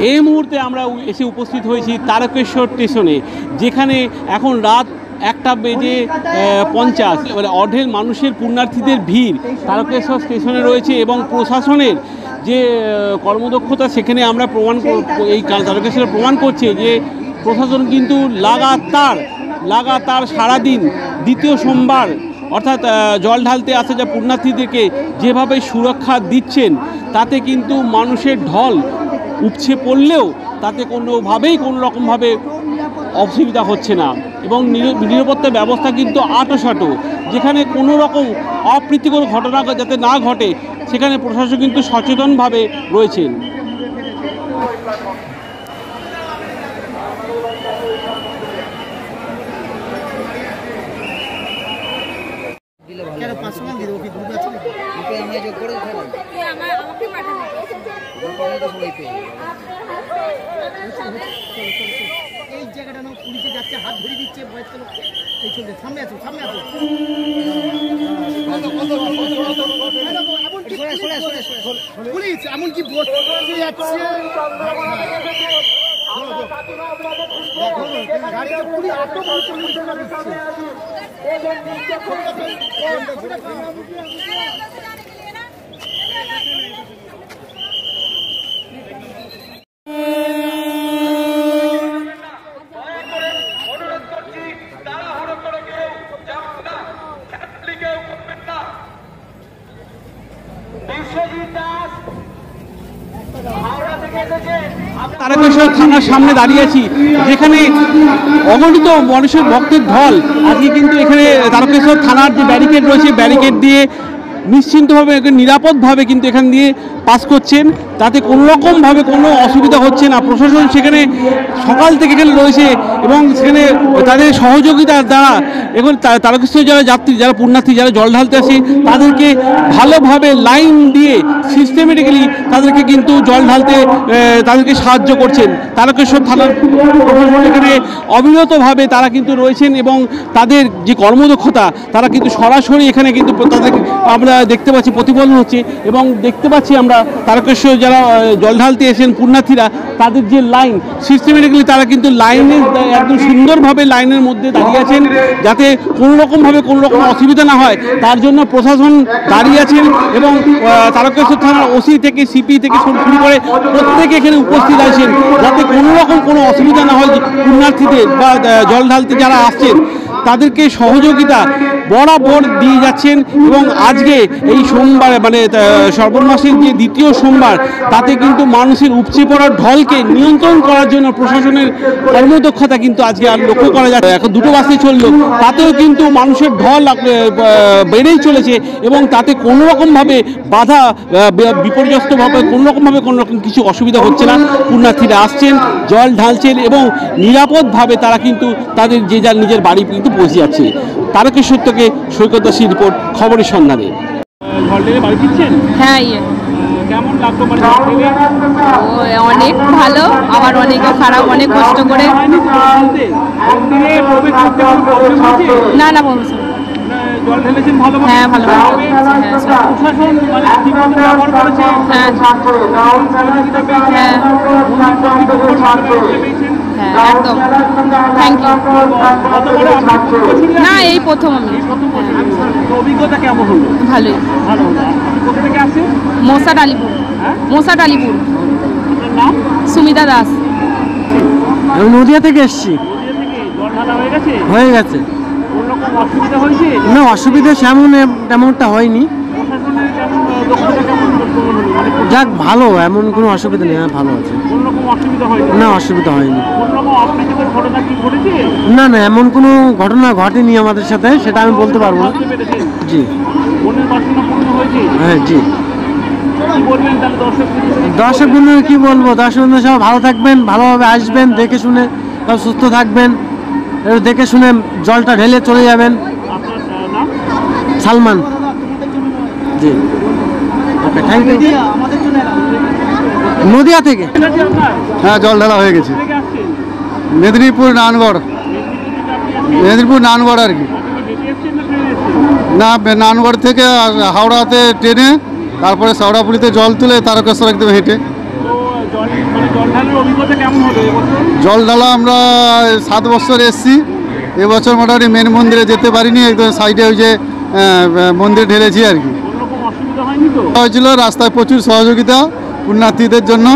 এই মুহূর্তে আমরা এসে উপস্থিত হয়েছি তারকেশ্বর স্টেশনে, যেখানে এখন রাত 1:50, মানে অঢেল মানুষের পুণ্যার্থীদের ভিড় তারকেশ্বর স্টেশনে রয়েছে এবং প্রশাসনের যে কর্মদক্ষতা সেখানে আমরা এই তারকেশ্বরে প্রমাণ করছে যে প্রশাসন কিন্তু লাগাতার সারাদিন দ্বিতীয় সোমবার অর্থাৎ জল ঢালতে আসা যা পুণ্যার্থীদেরকে যেভাবে সুরক্ষা দিচ্ছেন, তাতে কিন্তু মানুষের ঢল উপচে পড়লেও তাতে কোনোভাবেই কোনোরকমভাবে অসুবিধা হচ্ছে না এবং নিরাপত্তা ব্যবস্থা কিন্তু আঁটোসাঁটো। যেখানে কোনো রকম অপ্রীতিকর ঘটনা যাতে না ঘটে সেখানে প্রশাসন কিন্তু সচেতনভাবে রয়েছেন। এই জায়গাটা না পুলিশে যাচ্ছে, হাত ধরে দিচ্ছে বয়স্ক লোককে, এই চলছে সামনে আসো পুলিশ এমনকি বসতে যাচ্ছে গাড়িতে পুলিশ তারকেশ্বর থানার সামনে দাঁড়িয়ে আছি, যেখানে অগণিত মানুষের ভক্তের ঢল আজকে কিন্তু এখানে তারকেশ্বর থানার যে ব্যারিকেড রয়েছে ব্যারিকেড দিয়ে নিশ্চিন্তভাবে নিরাপদভাবে কিন্তু এখান দিয়ে পাস করছেন, তাতে কোনোরকমভাবে কোনো অসুবিধা হচ্ছে না। প্রশাসন সেখানে সকাল থেকে এখানে রয়েছে এবং সেখানে তাদের সহযোগিতার দ্বারা এখন তারকেশ্বর যারা যাত্রী, যারা পুণ্যার্থী, যারা জল ঢালতে আসে তাদেরকে ভালোভাবে লাইন দিয়ে সিস্টেমেটিক্যালি তাদেরকে কিন্তু জল ঢালতে তাদেরকে সাহায্য করছেন। তারকেশ্বর থানার প্রশাসন এখানে অবিরতভাবে তারা কিন্তু রয়েছেন এবং তাদের যে কর্মদক্ষতা তারা কিন্তু সরাসরি এখানে কিন্তু তাদের আমরা দেখতে পাচ্ছি প্রতিফলন হচ্ছে এবং দেখতে পাচ্ছি আমরা তারকেশ্বর যারা জল ঢালতে এসেছেন পুণ্যার্থীরা তাদের যে লাইন সিস্টেমেটিক্যালি তারা কিন্তু লাইনে একদম সুন্দরভাবে লাইনের মধ্যে দাঁড়িয়ে আছেন যাতে কোনো রকম অসুবিধা না হয়, তার জন্য প্রশাসন দাঁড়িয়ে আছেন এবং তারকেশ্বর থানার ওসি থেকে সিপি থেকে শুরু করে প্রত্যেকে এখানে উপস্থিত আছেন যাতে কোনো অসুবিধা না হয় পুণ্যার্থীদের বা জল ঢালতে যারা আসছেন তাদেরকে সহযোগিতা বরাবর দিয়ে যাচ্ছেন। এবং আজকে এই সোমবার মানে শ্রাবণ মাসের যে দ্বিতীয় সোমবার তাতে কিন্তু মানুষের উপচে পড়ার ঢলকে নিয়ন্ত্রণ করার জন্য প্রশাসনের কর্মদক্ষতা কিন্তু আজকে আর লক্ষ্য করা যাচ্ছে। এখন 2টো বাসে চললো তাতেও কিন্তু মানুষের ঢল বেড়েই চলেছে এবং তাতে কোনো রকমভাবে বাধা বিপর্যস্তভাবে কোনো রকম কিছু অসুবিধা হচ্ছে না। পুণ্যার্থীরা আসছেন, জল ঢালছেন এবং নিরাপদভাবে তারা কিন্তু তাদের যে যার নিজের বাড়ি কিন্তু পৌঁছে যাচ্ছে। তারকেশ্বর থেকে সৈকত দাসী রিপোর্ট, খবরের সন্ধানে। হ্যাঁ, কেমন লাগতো? অনেক ভালো, আবার অনেকে খারাপ, অনেক কষ্ট করে। না হ্যাঁ ভালো, একদম থ্যাংক ইউ। না এই প্রথম আমি। অভিজ্ঞতা কেমন হলো? ভালোই। মোসাট আলিপুর। সুমিতা দাস। নদিয়া থেকে এসছি। হয়ে গেছে। না অসুবিধা তেমনটা হয়নি, যাক ভালো, এমন কোনো অসুবিধা নেই, ভালো আছে। না অসুবিধা হয়নি। না এমন কোনো ঘটনা ঘটেনি আমাদের সাথে, সেটা আমি বলতে পারবো না। জি হ্যাঁ জি। দর্শক বন্ধু কি বলবো, দর্শক বন্ধু সব ভালো থাকবেন, ভালোভাবে আসবেন, দেখে শুনে সব সুস্থ থাকবেন, দেখে শুনে জলটা ঢেলে চলে যাবেন। সালমান। জি ওকে, থ্যাংক ইউ। নদিয়া থেকে। হ্যাঁ জল ঢালা হয়ে গেছে। মেদিনীপুর নানগড় আর কি। না নানগড় থেকে হাওড়াতে ট্রেনে, তারপরে শাওড়াপুরিতে জল তুলে তারকেশ্বর একদম হেঁটে। জল ঢালার অভিজ্ঞতা কেমন হবে এবছর? জল ঢালা আমরা 7 বছর এসেছি, এবছর মোটামুটি মেন মন্দিরে যেতে পারিনি, একদম সাইডে ওই যে মন্দির ঢেলেছি আর কি। কোনোরকম অসুবিধা হয়নি তো? হয়েছিল, রাস্তায় প্রচুর সহযোগিতা পুণ্যার্থীদের জন্য,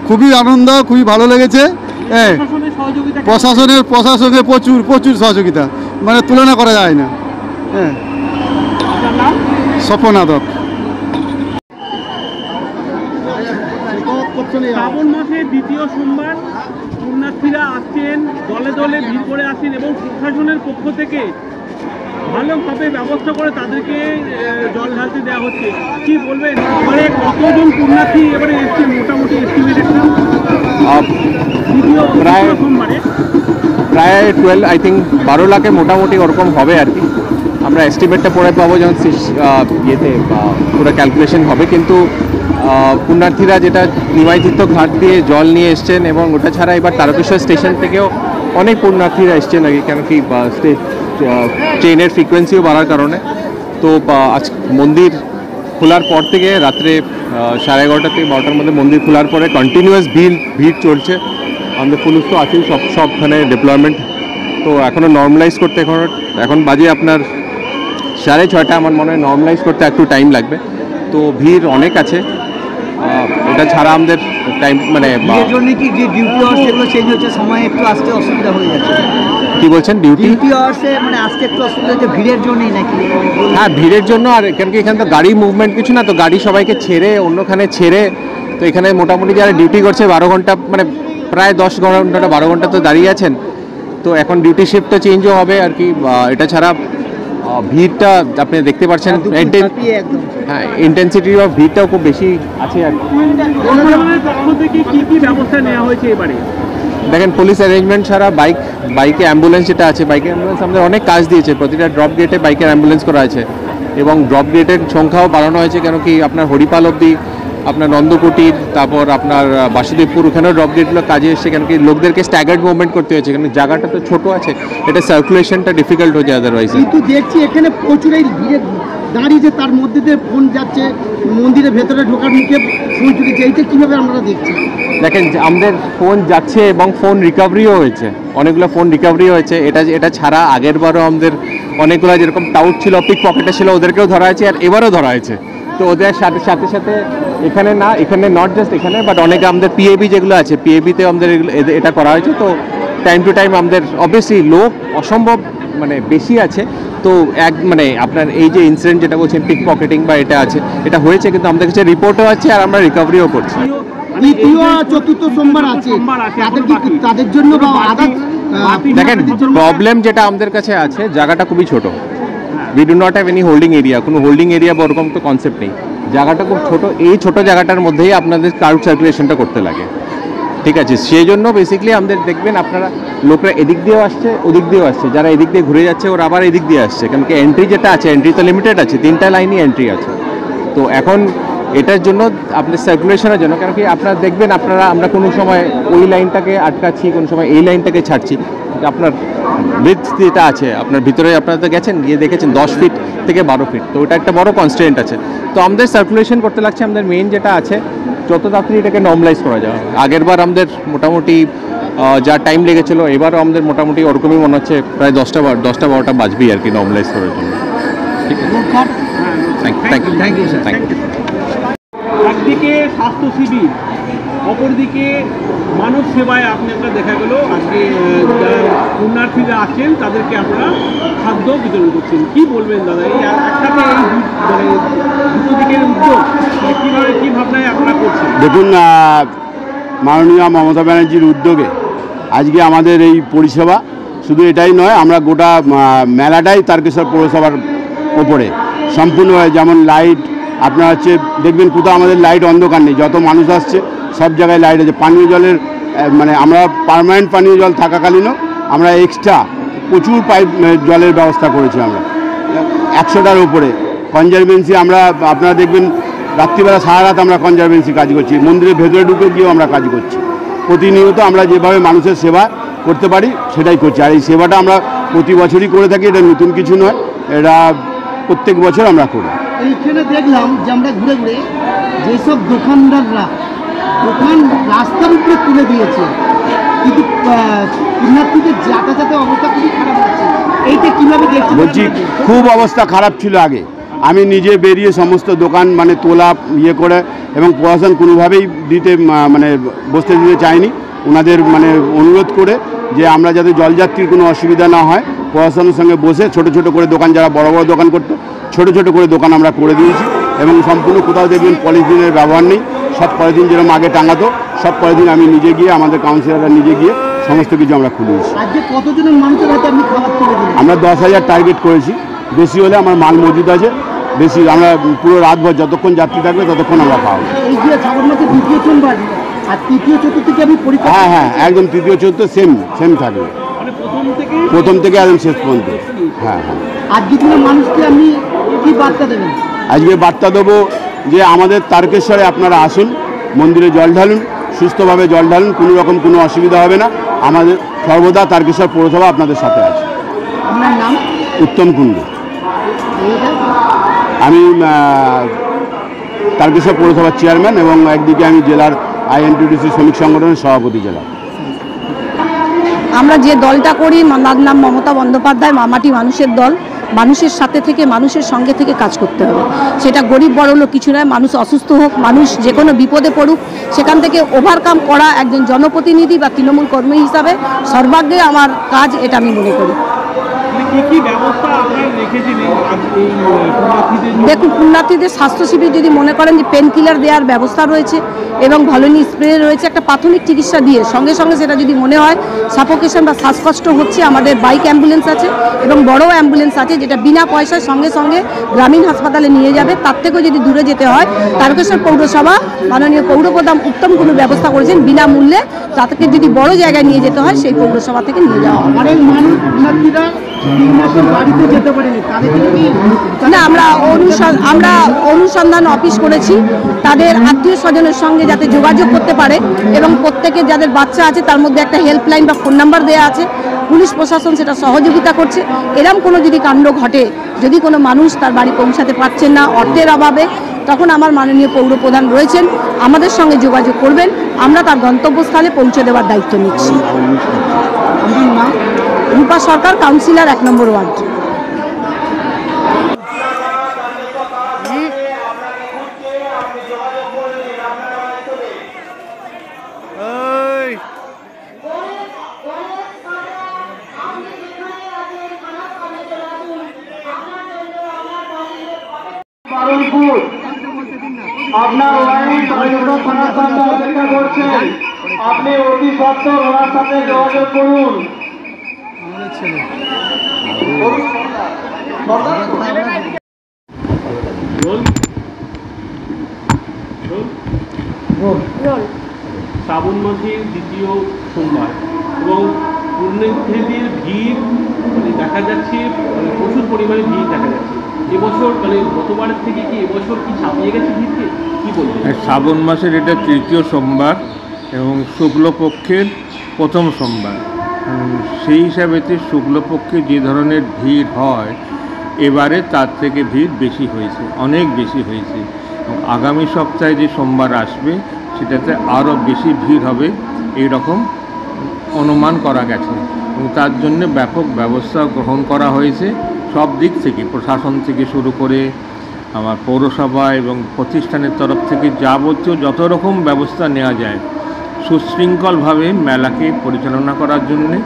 খুবই আনন্দ, খুবই ভালো লেগেছে। প্রশাসনের সহযোগিতা প্রশাসনের প্রচুর সহযোগিতা, মানে তুলনা করা যায় না। হ্যাঁ, আপনার নাম? স্বপনাদক। শ্রাবণ মাসের দ্বিতীয় সোমবার পুণ্যার্থীরা আসছেন, দলে দলে ভিড় করে আসেন এবং প্রশাসনের পক্ষ থেকে ভালোভাবে ব্যবস্থা করে তাদেরকে জল ঢালতে দেওয়া হচ্ছে। কি বলবেন, এবারে কতজন পুণ্যার্থী এবারে এসছে মোটামুটি এস্টিমেটেড? প্রায় সোমবারে 12 আই থিঙ্ক 12 লাখে মোটামুটি ওরকম হবে আর কি। আমরা এস্টিমেটটা পরে পাবো যখন ইয়েতে পুরো ক্যালকুলেশন হবে, কিন্তু পুণ্যার্থীরা যেটা নিমাইতীর্থ ঘাট দিয়ে জল নিয়ে এসছেন এবং ওটা ছাড়া এবার তারকেশ্বর স্টেশন থেকেও অনেক পুণ্যার্থীরা এসছেন আর কি, কেন কি ট্রেনের ফ্রিকোয়েন্সিও বাড়ার কারণে। তো আজ মন্দির খোলার পর থেকে রাত্রে 11:30 থেকে 12টার মধ্যে মন্দির খোলার পরে কন্টিনিউয়াস ভিড় চলছে। আমাদের পুলিশ তো আছেই, সবখানে ডিপ্লয়মেন্ট। তো এখনও নর্মালাইজ করতে এখন বাজে আপনার 6:30, আমার মনে হয় নর্মালাইজ করতে একটু টাইম লাগবে। তো ভিড় অনেক আছে, এটা ছাড়া আমাদের টাইম মানে এর জন্য কি যে ডিউটি আওয়ার্স এগুলো চেঞ্জ হচ্ছে, সময় একটু আসতে অসুবিধা হয়ে যাচ্ছে? কি বলছেন? ডিউটি আওয়ার্সে মানে আসতে একটু অসুবিধা হচ্ছে ভিড়ের জন্যই নাকি? হ্যাঁ, ভিড়ের জন্য। আর কেন কি এখানে তো গাড়ি মুভমেন্ট কিছু না, তো গাড়ি সবাইকে ছেড়ে অন্যখানে ছেড়ে, তো এখানে মোটামুটি যারা ডিউটি করছে 12 ঘন্টা, মানে প্রায় 10 ঘন্টা 12 ঘন্টা তো দাঁড়িয়ে আছেন। তো এখন ডিউটি শিফটটা চেঞ্জও হবে আর কি। এটা ছাড়া ভিড়টা আপনি দেখতে পাচ্ছেন, হ্যাঁ ইন্টেন্সিটি অফ ভিড়টাও খুব বেশি আছে আর কি। প্রশাসনের পক্ষ থেকে কি ব্যবস্থা নেওয়া হয়েছে এবারে? দেখেন, পুলিশ অ্যারেঞ্জমেন্ট ছাড়া বাইকে অ্যাম্বুলেন্স যেটা আছে, বাইকের অ্যাম্বুলেন্স আমাদের অনেক কাজ দিয়েছে। প্রতিটা ড্রপ গেটে বাইকের অ্যাম্বুলেন্স করা আছে এবং ড্রপ গেটের সংখ্যাও বাড়ানো হয়েছে, কেন কি আপনার হরিপাল অবধি, আপনার নন্দকুটির, তারপর আপনার বাসুদেবপুর, ওখানেও ড্রপ গেটগুলো কাজে এসছে, কেন কি লোকদেরকে স্ট্যাগার্ড মুভমেন্ট করতে হয়েছে, কারণ জায়গাটা তো ছোটো আছে, এটা সার্কুলেশনটা ডিফিকাল্ট হয়ে যায় আদারওয়াইজ। কিন্তু দেখছি এখানে প্রচুর এই ভিড়ে দাঁড়িয়ে যে তার মধ্যে দিয়ে ফোন যাচ্ছে, মন্দিরের ভেতরে ঢোকার মুখে ফোন চুরিছে, এইটা কীভাবে আমরা দেখছি? দেখেন, আমাদের ফোন যাচ্ছে এবং ফোন রিকভারিও হয়েছে, অনেকগুলো ফোন রিকভারি হয়েছে। এটা ছাড়া আগের বারও আমাদের অনেকগুলো যেরকম টাউট ছিল, পিক পকেটে ছিল, ওদেরকেও ধরা হয়েছে, আর এবারও ধরা হয়েছে। তো ওদের সাথে এখানে নট জাস্ট এখানে, বাট অনেকে আমাদের পিএবি যেগুলো আছে, পিএবিতে আমাদের এটা করা হয়েছে। তো টাইম টু টাইম আমাদের অবভিয়াসলি লোক অসম্ভব মানে বেশি আছে। তো মানে আপনার এই যে ইনসিডেন্ট যেটা বলছেন পিক পকেটিং বা এটা আছে, এটা হয়েছে, কিন্তু আমাদের কাছে রিপোর্টও আছে আর আমরা রিকভারিও করছি। দ্বিতীয় চতুর্থ সোমবার আছে, তাদের জন্য দেখেন, প্রবলেম যেটা আমাদের কাছে আছে, জায়গাটা খুবই ছোট। We do not have any holding area, কোনো হোল্ডিং এরিয়া বা ওরকম তো কনসেপ্ট নেই। জায়গাটা খুব ছোট, এই ছোট জায়গাটার মধ্যেই আপনাদের ক্রাউড সার্কুলেশনটা করতে লাগে, ঠিক আছে? সেই জন্য বেসিক্যালি আমাদের দেখবেন আপনারা লোকরা এদিক দিয়েও আসছে, ওদিক দিয়েও আসছে, যারা এদিক দিয়ে ঘুরে যাচ্ছে ওরা আবার এদিক দিয়ে আসছে, কারণ কি এন্ট্রি যেটা আছে, এন্ট্রি তো লিমিটেড আছে, 3টা লাইনই এন্ট্রি আছে। তো এখন এটার জন্য আপনার সার্কুলেশনের জন্য, কারণ কি আপনারা দেখবেন আমরা কোনো সময় ওই লাইনটাকে আটকাচ্ছি, কোনো সময় এই লাইনটাকে ছাড়ছি। আপনার ব্রিথ যেটা আছে আপনার ভিতরে, আপনারা তো গেছেন, গিয়ে দেখেছেন 10 ফিট থেকে 12 ফিট, তো ওটা একটা বড় কনস্ট্রেন্ট আছে। তো আমাদের সার্কুলেশন করতে লাগছে, আমাদের মেইন যেটা আছে যত তাড়াতাড়ি এটাকে নর্মালাইজ করা যায়। আগের বার আমাদের মোটামুটি যা টাইম লেগেছিলো, এবারও আমাদের মোটামুটি ওরকমই মনে হচ্ছে প্রায় 10-12টা বাজবেই আর কি নর্মালাইজ করার জন্য। ঠিক আছে, thank you sir, thank you. একদিকে স্বাস্থ্য শিবির, অপরদিকে মানব সেবায় আপনার দেখা গেল আজকে যারা পুণ্যার্থীরা আসছেন তাদেরকে আপনারা খাদ্য বিতরণ করছেন। কি বলবেন দাদা, এই একসাথে এই দুটো দিকের উদ্যোগ কীভাবে, কী ভাবনায় আপনারা করছেন? দেখুন, মাননীয় মমতা ব্যানার্জির উদ্যোগে আজকে আমাদের এই পরিষেবা শুধু এটাই নয়, আমরা গোটা মেলাটাই তারকেশ্বর পৌরসভার ওপরে সম্পূর্ণ, যেমন লাইট আপনার হচ্ছে দেখবেন কোথাও আমাদের লাইট অন্ধকার নেই, যত মানুষ আসছে সব জায়গায় লাইট আছে। পানীয় জলের মানে আমরা পার্মানেন্ট পানীয় জল থাকাকালীনও আমরা এক্সট্রা প্রচুর পাইপ জলের ব্যবস্থা করেছি। আমরা 100টার উপরে কনজারভেন্সি, আমরা আপনারা দেখবেন রাত্রিবেলা সারা রাত আমরা কনজারভেন্সি কাজ করছি, মন্দিরের ভেতরে ঢুকে গিয়েও আমরা কাজ করছি। প্রতিনিয়ত আমরা যেভাবে মানুষের সেবা করতে পারি সেটাই করছি, আর এই সেবাটা আমরা প্রতি বছরই করে থাকি, এটা নতুন কিছু নয়, এটা প্রত্যেক বছর আমরা করি। এইখানে দেখলাম যে আমরা ঘুরে ঘুরে যেসব দোকানদাররা দোকান রাস্তার উপরে তুলে দিয়েছে, কিন্তু পুণ্যার্থীদের যাতায়াতের অবস্থা খুবই খারাপ আছে। এইটা কিভাবে দেখছেন? বলছি খুব অবস্থা খারাপ ছিল আগে। আমি নিজে বেরিয়ে সমস্ত দোকান মানে তোলা ইয়ে করে, এবং প্রশাসন কোনোভাবেই দিতে মানে বসতে দিতে চায়নি। ওনাদের মানে অনুরোধ করে যে আমরা যাতে জলযাত্রীর কোনো অসুবিধা না হয়, প্রশাসনের সঙ্গে বসে ছোট ছোট করে দোকান, যারা বড় বড় দোকান করতো ছোট ছোট করে দোকান আমরা করে দিয়েছি। এবং সম্পূর্ণ কোথাও দেখবেন পলিথিনের ব্যবহার নেই। সব পলিথিন যেরকম আগে টাঙাতো, সব পলিথিন আমি নিজে গিয়ে, আমাদের কাউন্সিলররা নিজে গিয়ে সমস্ত কিছু আমরা খুলিয়েছি। আজকে কতজনের মানুষের হাতে আপনি খাবার তুলে দিলেন? আমরা 10,000 টার্গেট করেছি। বেশি হলে আমার মাল মজুদ আছে, বেশি আমরা পুরো রাতভর যতক্ষণ যাত্রী থাকবে ততক্ষণ আমরা পাবো। এই যে শ্রাবণ মাসের দ্বিতীয় সোমবার আর তৃতীয় চতুর্থী কি আপনি পরীক্ষা? হ্যাঁ, একদম তৃতীয় চতুর্থ সেম থাকবে, প্রথম থেকে একদম শেষ পর্যন্ত। হ্যাঁ। আজকে দিনে মানুষকে আপনি কি বার্তা দেবেন? আজকে বার্তা দেবো যে আমাদের তারকেশ্বরে আপনারা আসুন, মন্দিরে জল ঢালুন, সুস্থভাবে জল ঢালুন, কোনো রকম কোনো অসুবিধা হবে না। আমাদের সর্বদা তারকেশ্বর পৌরসভা আপনাদের সাথে আছে। আপনার নাম? উত্তম কুণ্ডু। আমি তারকেশ্বর পৌরসভার চেয়ারম্যান, এবং একদিকে আমি জেলার আইএনটিটিসি শ্রমিক সংগঠনের সভাপতি জেলা। আমরা যে দলটা করি, তার নাম মমতা বন্দ্যোপাধ্যায় মামাটি মানুষের দল। মানুষের সাথে থেকে, মানুষের সঙ্গে থেকে কাজ করতে হবে। সেটা গরিব বড়লোক কিছু নয়, মানুষ অসুস্থ হোক, মানুষ যে কোনো বিপদে পড়ুক, সেখান থেকে ওভারকাম করা একজন জনপ্রতিনিধি বা তৃণমূল কর্মী হিসাবে সর্বাগ্রে আমার কাজ, এটা আমি মনে করি। দেখুন, পুণ্যার্থীদের স্বাস্থ্য শিবির যদি মনে করেন যে পেন কিলার দেওয়ার ব্যবস্থা রয়েছে এবং ভলনি স্প্রে রয়েছে, একটা প্রাথমিক চিকিৎসা দিয়ে সঙ্গে সঙ্গে সেটা যদি মনে হয় সাফোকেশন বা শ্বাসকষ্ট হচ্ছে, আমাদের বাইক অ্যাম্বুলেন্স আছে এবং বড় অ্যাম্বুলেন্স আছে, যেটা বিনা পয়সায় সঙ্গে সঙ্গে গ্রামীণ হাসপাতালে নিয়ে যাবে। তার থেকেও যদি দূরে যেতে হয়, তারকেশ্বর পৌরসভা মাননীয় পৌরপ্রধান উত্তম কোনো ব্যবস্থা করেছেন বিনামূল্যে, তাদেরকে যদি বড় জায়গায় নিয়ে যেতে হয় সেই পৌরসভা থেকে নিয়ে যাওয়া হয়। অনেক মানুষ পুণ্যার্থীরা বাড়িতে যেতে পারেনি, না, আমরা অনুসন্ধান অফিস করেছি, তাদের আত্মীয় স্বজনের সঙ্গে যাতে যোগাযোগ করতে পারে, এবং প্রত্যেকে যাদের বাচ্চা আছে তার মধ্যে একটা হেল্পলাইন বা ফোন নাম্বার দেওয়া আছে। পুলিশ প্রশাসন সেটা সহযোগিতা করছে। এরকম কোনো যদি কাণ্ড ঘটে, যদি কোনো মানুষ তার বাড়ি পৌঁছাতে পারছেন না অর্থের অভাবে, তখন আমার মাননীয় পৌরপ্রধান রয়েছেন, আমাদের সঙ্গে যোগাযোগ করবেন, আমরা তার গন্তব্যস্থলে পৌঁছে দেওয়ার দায়িত্ব নিচ্ছি। রূপা সরকার, কাউন্সিলর 1 নম্বর ওয়ার্ড। আপনার ওয়াইফ থানার সামনে অপেক্ষা করছেন, আপনি অতি সত্ত্বর ওনার সাথে যোগাযোগ করুন। শ্রাবণ মাসের দ্বিতীয় সোমবার এবং পুণ্যার্থীদের ভিড় দেখা যাচ্ছে, প্রচুর পরিমাণে ভিড় দেখা যাচ্ছে। এবছর গতবারের থেকে কি এবছর কি ছাপিয়ে গেছে ভিড়কে, কি বলবেন? শ্রাবণ মাসের এটা তৃতীয় সোমবার এবং শুক্লপক্ষের প্রথম সোমবার। সেই হিসাবেতে শুক্লপক্ষে যে ধরনের ভিড় হয়, এবারে তার থেকে ভিড় বেশি হয়েছে, অনেক বেশি হয়েছে। আগামী সপ্তাহে যে সোমবার আসবে সেটাতে আরও বেশি ভিড় হবে এই রকম অনুমান করা গেছে, এবং তার জন্য ব্যাপক ব্যবস্থা গ্রহণ করা হয়েছে সব দিক থেকে, প্রশাসন থেকে শুরু করে আমার পৌরসভা এবং প্রতিষ্ঠানের তরফ থেকে যাবতীয় যত রকম ব্যবস্থা নেওয়া যায় সুশৃঙ্খলভাবে মেলাকে পরিচালনা করার জন্যে,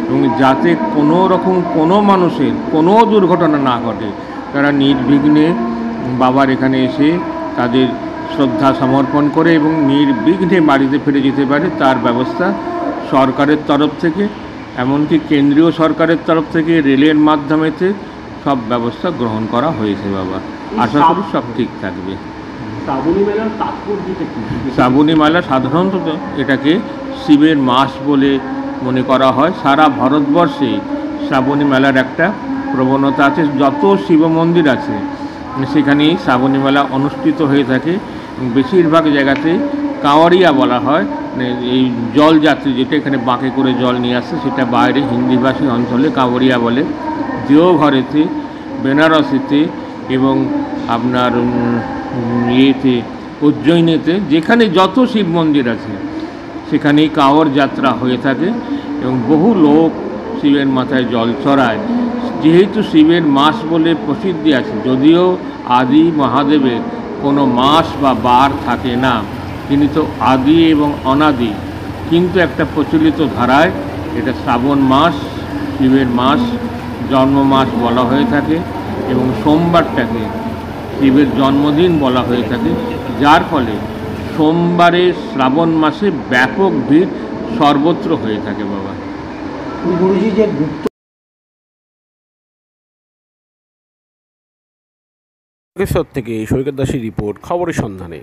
এবং যাতে কোনো রকম কোনো মানুষের কোনো দুর্ঘটনা না ঘটে, তারা নির্বিঘ্নে বাবার এখানে এসে তাদের শ্রদ্ধা সমর্পণ করে এবং নির্বিঘ্নে বাড়িতে ফিরে যেতে পারে, তার ব্যবস্থা সরকারের তরফ থেকে, এমনকি কেন্দ্রীয় সরকারের তরফ থেকে রেলের মাধ্যমেতে সব ব্যবস্থা গ্রহণ করা হয়েছে। বাবা, আশা করি সব ঠিক থাকবে। শ্রাবণী মেলার তাৎপর্যটা কি? শ্রাবণী মেলা সাধারণত এটাকে শিবের মাস বলে মনে করা হয়। সারা ভারতবর্ষে শ্রাবণী মেলার একটা প্রবণতা আছে, যত শিব মন্দির আছে সেখানেই শ্রাবণী মেলা অনুষ্ঠিত হয়ে থাকে। বেশিরভাগ জায়গাতে কাঁওয়ারিয়া বলা হয়, এই জলযাত্রী যেটা এখানে বাঁকে করে জল নিয়ে আসে, সেটা বাইরে হিন্দিভাষী অঞ্চলে কাঁওয়ারিয়া বলে। দেওঘরেতে, বেনারসিতে এবং আপনার ইয়েতে উজ্জয়িনীতে, যেখানে যত শিব মন্দির আছে সেখানেই কাঁওয়ার যাত্রা হয়ে থাকে এবং বহু লোক শিবের মাথায় জল চড়ায়। যেহেতু শিবের মাস বলে প্রসিদ্ধি আছে, যদিও আদি মহাদেবের কোনো মাস বা বার থাকে না, তিনি তো আদি এবং অনাদি, কিন্তু একটা প্রচলিত ধারায় এটা শ্রাবণ মাস শিবের মাস, জন্ম মাস বলা হয়ে থাকে এবং সোমবারটাকে শিবের জন্মদিন বলা হয়ে থাকে, যার ফলে সোমবারে শ্রাবণ মাসে ব্যাপক ভিড় সর্বত্র হয়ে থাকে। বাবা গুরুজি যে গুপ্ত থেকে সৈকত দাসের রিপোর্ট, খবরের সন্ধানে।